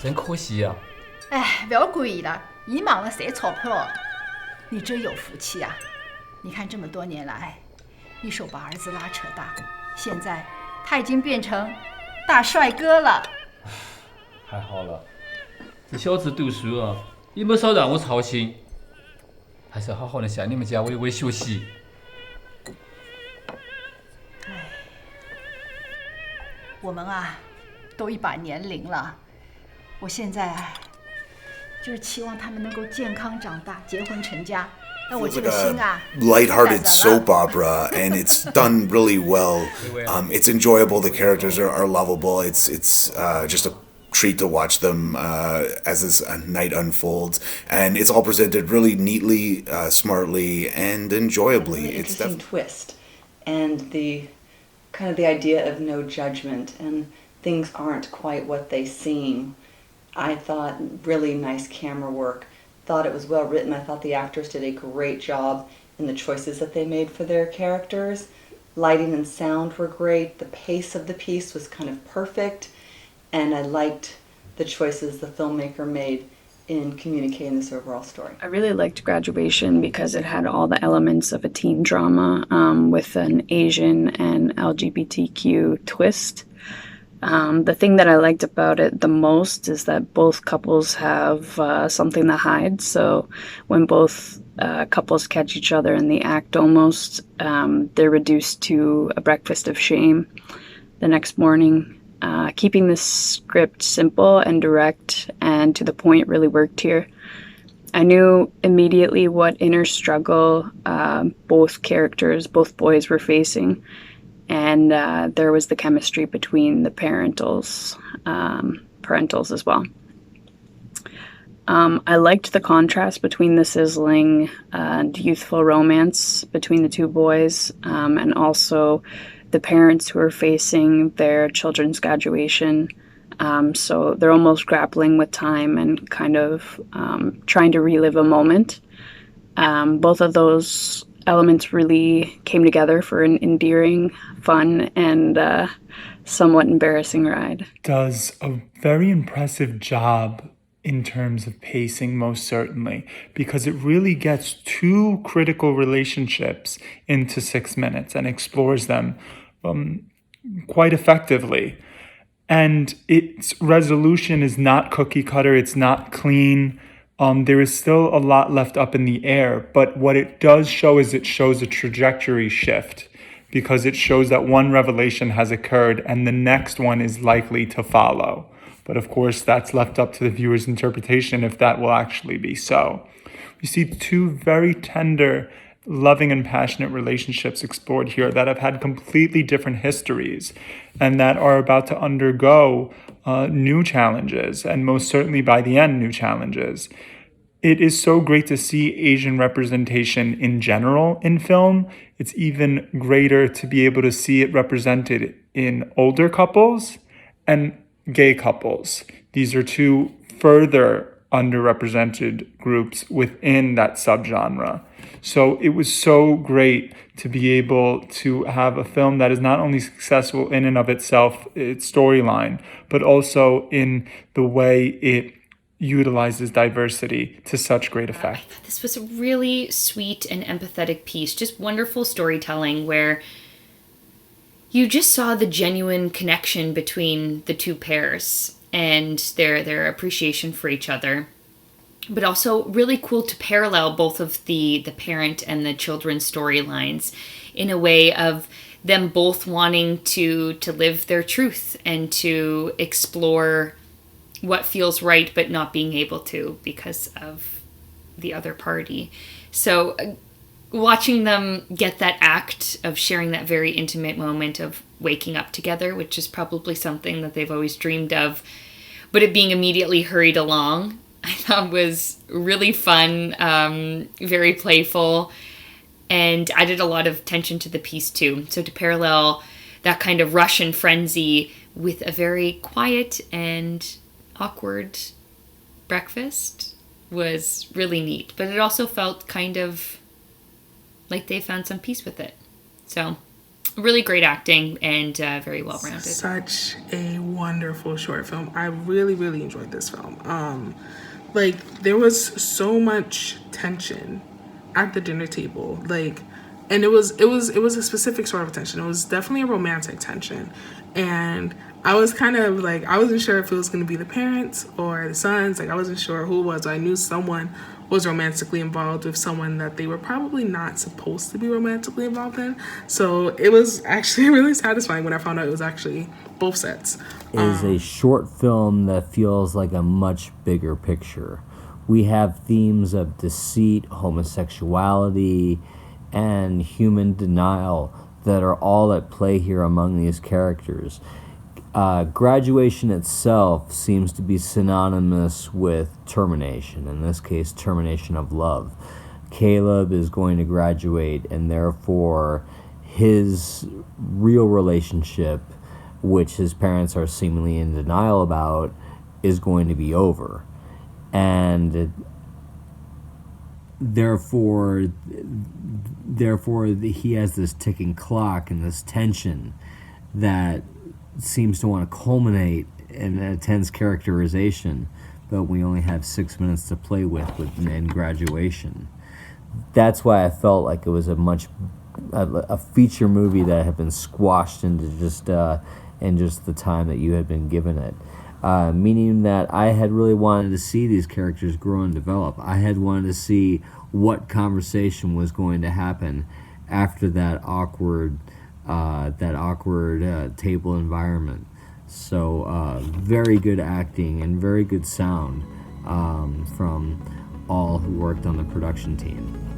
真可惜呀、哎，不要贵了，你忙了谁钞票？你真有福气啊！你看这么多年来，一手把儿子拉扯大，现在他已经变成大帅哥了。还好了，这小子读书啊，也没少让我操心，还是好好的向你们家伟伟学习。我们啊，都一把年龄了，我现在就是期望他们能够健康长大，结婚成家。那我这个心啊 lighthearted soap opera, and it's done really well. It's enjoyable. The characters are lovable. It's just a treat to watch them as this night unfolds, and it's all presented really neatly, smartly, and enjoyably. Really It's interesting twist, and the kind of the idea of no judgment and things aren't quite what they seem. I thought really nice camera work. Thought it was well written. I thought the actors did a great job in the choices that they made for their characters. Lighting and sound were great. The pace of the piece was kind of perfect, and I liked the choices the filmmaker made in communicating this overall story. I really liked Graduation because it had all the elements of a teen drama with an Asian and LGBTQ twist. The thing that I liked about it the most is that both couples have something to hide. So when both couples catch each other in the act almost, they're reduced to a breakfast of shame the next morning. Keeping the script simple and direct and to the point really worked here. I knew immediately what inner struggle both characters, both boys were facing. And there was the chemistry between the parentals as well. I liked the contrast between the sizzling and youthful romance between the two boys, and also the parents who are facing their children's graduation. So they're almost grappling with time and kind of trying to relive a moment. Both of those elements really came together for an endearing, fun, and somewhat embarrassing ride. Does a very impressive job in terms of pacing, most certainly, because it really gets two critical relationships into 6 minutes and explores them quite effectively. And its resolution is not cookie cutter, it's not clean. There is still a lot left up in the air, but what it does show is it shows a trajectory shift, because it shows that one revelation has occurred and the next one is likely to follow. But of course, that's left up to the viewer's interpretation if that will actually be so. We see two very tender, loving and passionate relationships explored here that have had completely different histories and that are about to undergo new challenges, and most certainly by the end, new challenges. It is so great to see Asian representation in general in film. It's even greater to be able to see it represented in older couples and gay couples. These are two further underrepresented groups within that subgenre. So it was so great to be able to have a film that is not only successful in and of itself, its storyline, but also in the way it utilizes diversity to such great effect. I thought this was a really sweet and empathetic piece, just wonderful storytelling where you just saw the genuine connection between the two pairs and their appreciation for each other. But also really cool to parallel both of the parent and the children's storylines in a way of them both wanting to live their truth and to explore what feels right but not being able to because of the other party. So watching them get that act of sharing that very intimate moment of waking up together, which is probably something that they've always dreamed of, but it being immediately hurried along, I thought was really fun, very playful, and added a lot of tension to the piece too. So to parallel that kind of rush and frenzy with a very quiet and awkward breakfast was really neat. But it also felt kind of like they found some peace with it. So really great acting and very well rounded. Such a wonderful short film. I really, really enjoyed this film. Like, there was so much tension at the dinner table. Like, and it was a specific sort of tension. It was definitely a romantic tension. And I was kind of like, I wasn't sure if it was going to be the parents or the sons. Like, I wasn't sure who it was. I knew someone was romantically involved with someone that they were probably not supposed to be romantically involved in. So it was actually really satisfying when I found out it was actually both sets. It is a short film that feels like a much bigger picture. We have themes of deceit, homosexuality, and human denial that are all at play here among these characters. Graduation itself seems to be synonymous with termination, in this case, termination of love. Caleb is going to graduate, and therefore his real relationship, which his parents are seemingly in denial about, is going to be over. And therefore he has this ticking clock and this tension that seems to want to culminate in a tense characterization, but we only have 6 minutes to play with in graduation. That's why I felt like it was a feature movie that had been squashed into just the time that you had been given it. Meaning that I had really wanted to see these characters grow and develop. I had wanted to see what conversation was going to happen after that awkward table environment. So very good acting and very good sound from all who worked on the production team.